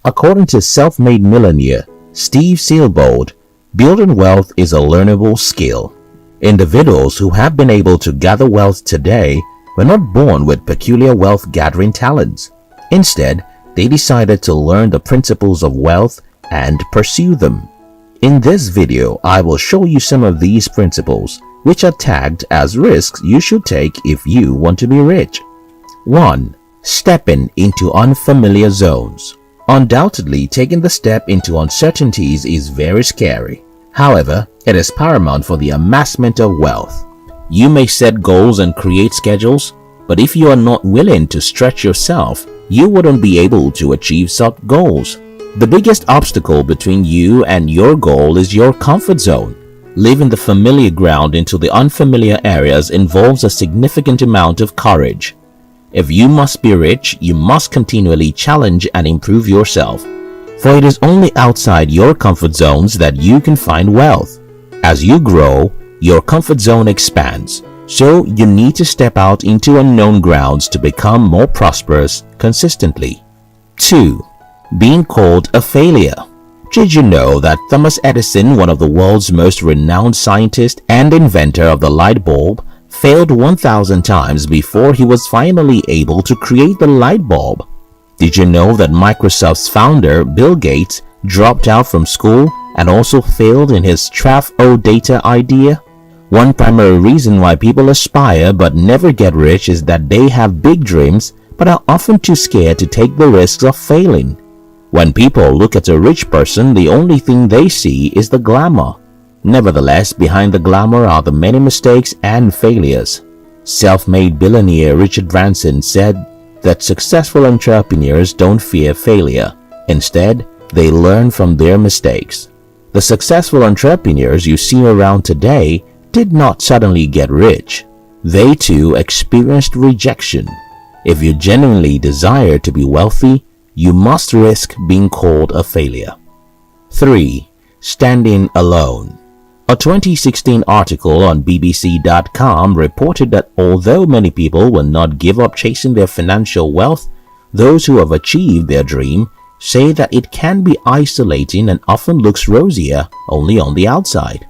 According to self-made millionaire Steve Sealbold, building wealth is a learnable skill. Individuals who have been able to gather wealth today were not born with peculiar wealth-gathering talents. Instead, they decided to learn the principles of wealth and pursue them. In this video, I will show you some of these principles, which are tagged as risks you should take if you want to be rich. 1. Stepping into unfamiliar zones. Undoubtedly, taking the step into uncertainties is very scary. However, it is paramount for the amassment of wealth. You may set goals and create schedules, but if you are not willing to stretch yourself, you wouldn't be able to achieve such goals. The biggest obstacle between you and your goal is your comfort zone. Leaving the familiar ground into the unfamiliar areas involves a significant amount of courage. If you must be rich, you must continually challenge and improve yourself. For it is only outside your comfort zones that you can find wealth. As you grow, your comfort zone expands, so you need to step out into unknown grounds to become more prosperous consistently. 2. Being called a failure. Did you know that Thomas Edison, one of the world's most renowned scientists and inventor of the light bulb, failed 1,000 times before he was finally able to create the light bulb? Did you know that Microsoft's founder, Bill Gates, dropped out from school and also failed in his Traf-O data idea? One primary reason why people aspire but never get rich is that they have big dreams but are often too scared to take the risks of failing. When people look at a rich person, the only thing they see is the glamour. Nevertheless, behind the glamour are the many mistakes and failures. Self-made billionaire Richard Branson said that successful entrepreneurs don't fear failure. Instead, they learn from their mistakes. The successful entrepreneurs you see around today did not suddenly get rich. They too experienced rejection. If you genuinely desire to be wealthy, you must risk being called a failure. 3. Standing alone. A 2016 article on BBC.com reported that although many people will not give up chasing their financial wealth, those who have achieved their dream say that it can be isolating and often looks rosier only on the outside.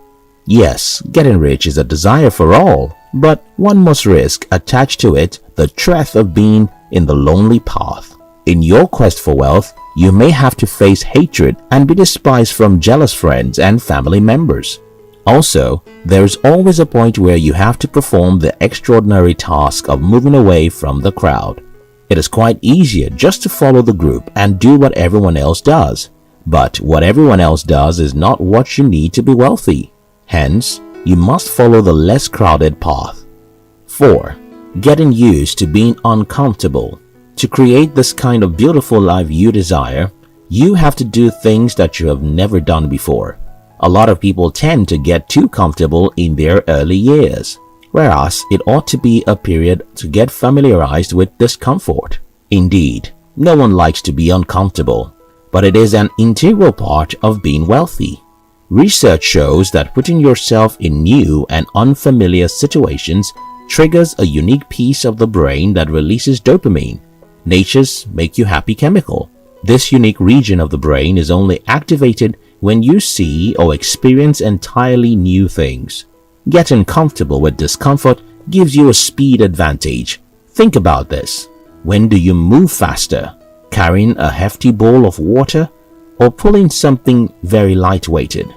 Yes, getting rich is a desire for all, but one must risk attached to it the threat of being in the lonely path. In your quest for wealth, you may have to face hatred and be despised from jealous friends and family members. Also, there is always a point where you have to perform the extraordinary task of moving away from the crowd. It is quite easier just to follow the group and do what everyone else does. But what everyone else does is not what you need to be wealthy. Hence, you must follow the less crowded path. 4. Getting used to being uncomfortable. To create this kind of beautiful life you desire, you have to do things that you have never done before. A lot of people tend to get too comfortable in their early years, whereas it ought to be a period to get familiarized with discomfort. Indeed, no one likes to be uncomfortable, but it is an integral part of being wealthy. Research shows that putting yourself in new and unfamiliar situations triggers a unique piece of the brain that releases dopamine, nature's make you happy chemical. This unique region of the brain is only activated when you see or experience entirely new things. Getting comfortable with discomfort gives you a speed advantage. Think about this. When do you move faster? Carrying a hefty bowl of water or pulling something very lightweighted?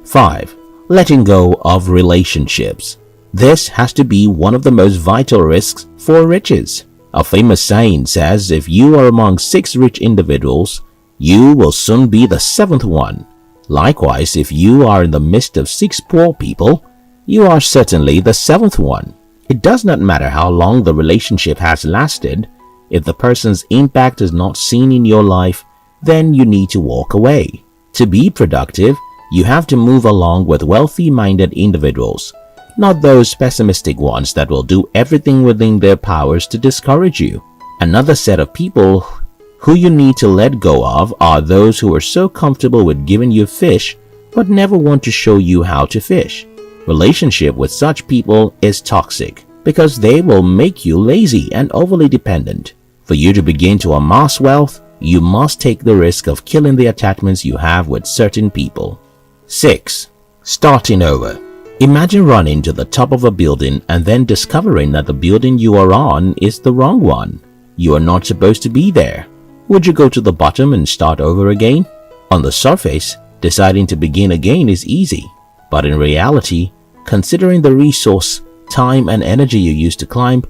5. Letting go of relationships. This has to be one of the most vital risks for riches. A famous saying says if you are among 6 rich individuals, you will soon be the 7th one. Likewise, if you are in the midst of 6 poor people, you are certainly the 7th one. It does not matter how long the relationship has lasted. If the person's impact is not seen in your life, then you need to walk away. To be productive, you have to move along with wealthy-minded individuals, not those pessimistic ones that will do everything within their powers to discourage you. Another set of people who you need to let go of are those who are so comfortable with giving you fish but never want to show you how to fish. Relationship with such people is toxic because they will make you lazy and overly dependent. For you to begin to amass wealth, you must take the risk of killing the attachments you have with certain people. 6. Starting over. Imagine running to the top of a building and then discovering that the building you are on is the wrong one. You are not supposed to be there. Would you go to the bottom and start over again? On the surface, deciding to begin again is easy, but in reality, considering the resource, time and energy you used to climb,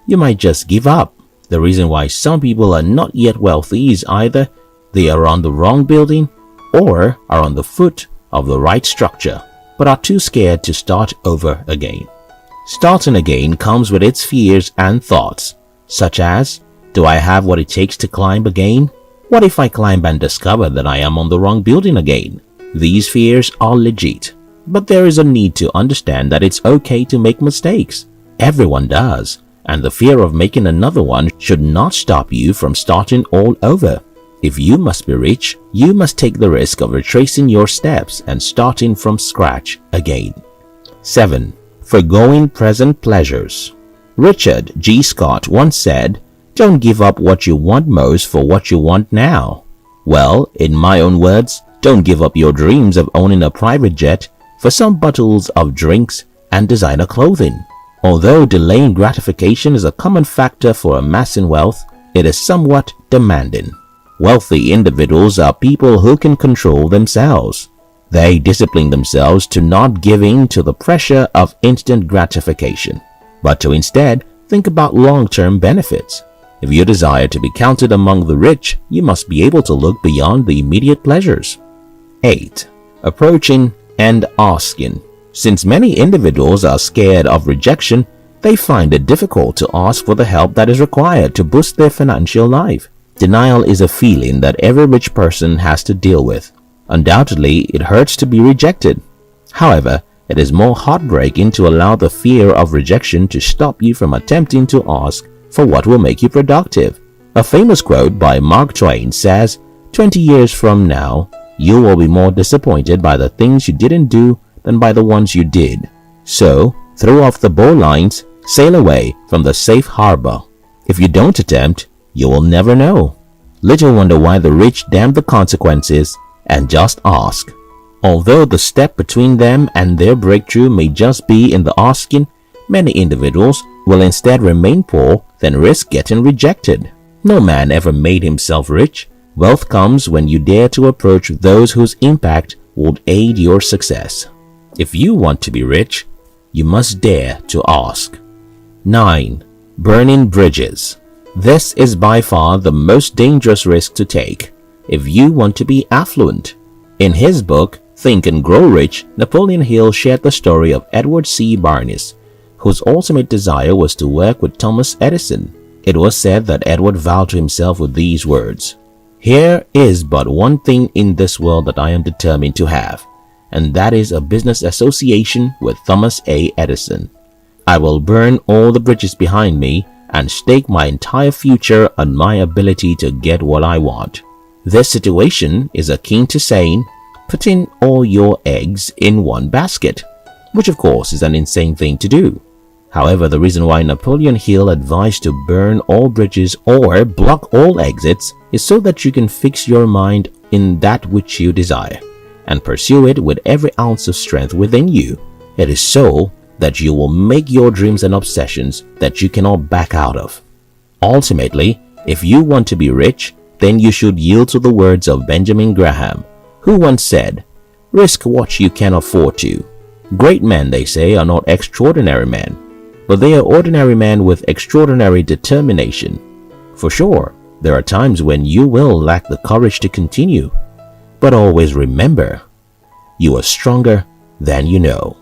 you might just give up. The reason why some people are not yet wealthy is either they are on the wrong building or are on the foot of the right structure, but are too scared to start over again. Starting again comes with its fears and thoughts, such as, do I have what it takes to climb again? What if I climb and discover that I am on the wrong building again? These fears are legit, but there is a need to understand that it's okay to make mistakes. Everyone does, and the fear of making another one should not stop you from starting all over. If you must be rich, you must take the risk of retracing your steps and starting from scratch again. 7. Forgoing present pleasures. Richard G. Scott once said, "Don't give up what you want most for what you want now." Well, in my own words, don't give up your dreams of owning a private jet for some bottles of drinks and designer clothing. Although delaying gratification is a common factor for amassing wealth, it is somewhat demanding. Wealthy individuals are people who can control themselves. They discipline themselves to not give in to the pressure of instant gratification, but to instead think about long-term benefits. If you desire to be counted among the rich, you must be able to look beyond the immediate pleasures. 8. Approaching and asking. Since many individuals are scared of rejection, they find it difficult to ask for the help that is required to boost their financial life. Denial is a feeling that every rich person has to deal with. Undoubtedly, it hurts to be rejected. However, it is more heartbreaking to allow the fear of rejection to stop you from attempting to ask for what will make you productive. A famous quote by Mark Twain says, 20 years from now, you will be more disappointed by the things you didn't do than by the ones you did. So, throw off the bowlines, sail away from the safe harbor. If you don't attempt, you will never know. Little wonder why the rich damn the consequences and just ask. Although the step between them and their breakthrough may just be in the asking, many individuals will instead remain poor than risk getting rejected. No man ever made himself rich. Wealth comes when you dare to approach those whose impact would aid your success. If you want to be rich, you must dare to ask. 9. Burning bridges. This is by far the most dangerous risk to take if you want to be affluent. In his book, Think and Grow Rich, Napoleon Hill shared the story of Edward C. Barnes, whose ultimate desire was to work with Thomas Edison. It was said that Edward vowed to himself with these words, "Here is but one thing in this world that I am determined to have, and that is a business association with Thomas A. Edison. I will burn all the bridges behind me and stake my entire future on my ability to get what I want." This situation is akin to saying, putting all your eggs in one basket, which of course is an insane thing to do. However, the reason why Napoleon Hill advised to burn all bridges or block all exits is so that you can fix your mind in that which you desire and pursue it with every ounce of strength within you. It is so that you will make your dreams and obsessions that you cannot back out of. Ultimately, if you want to be rich, then you should yield to the words of Benjamin Graham, who once said, "Risk what you can afford to." Great men, they say, are not extraordinary men, but they are ordinary men with extraordinary determination. For sure, there are times when you will lack the courage to continue, but always remember, you are stronger than you know.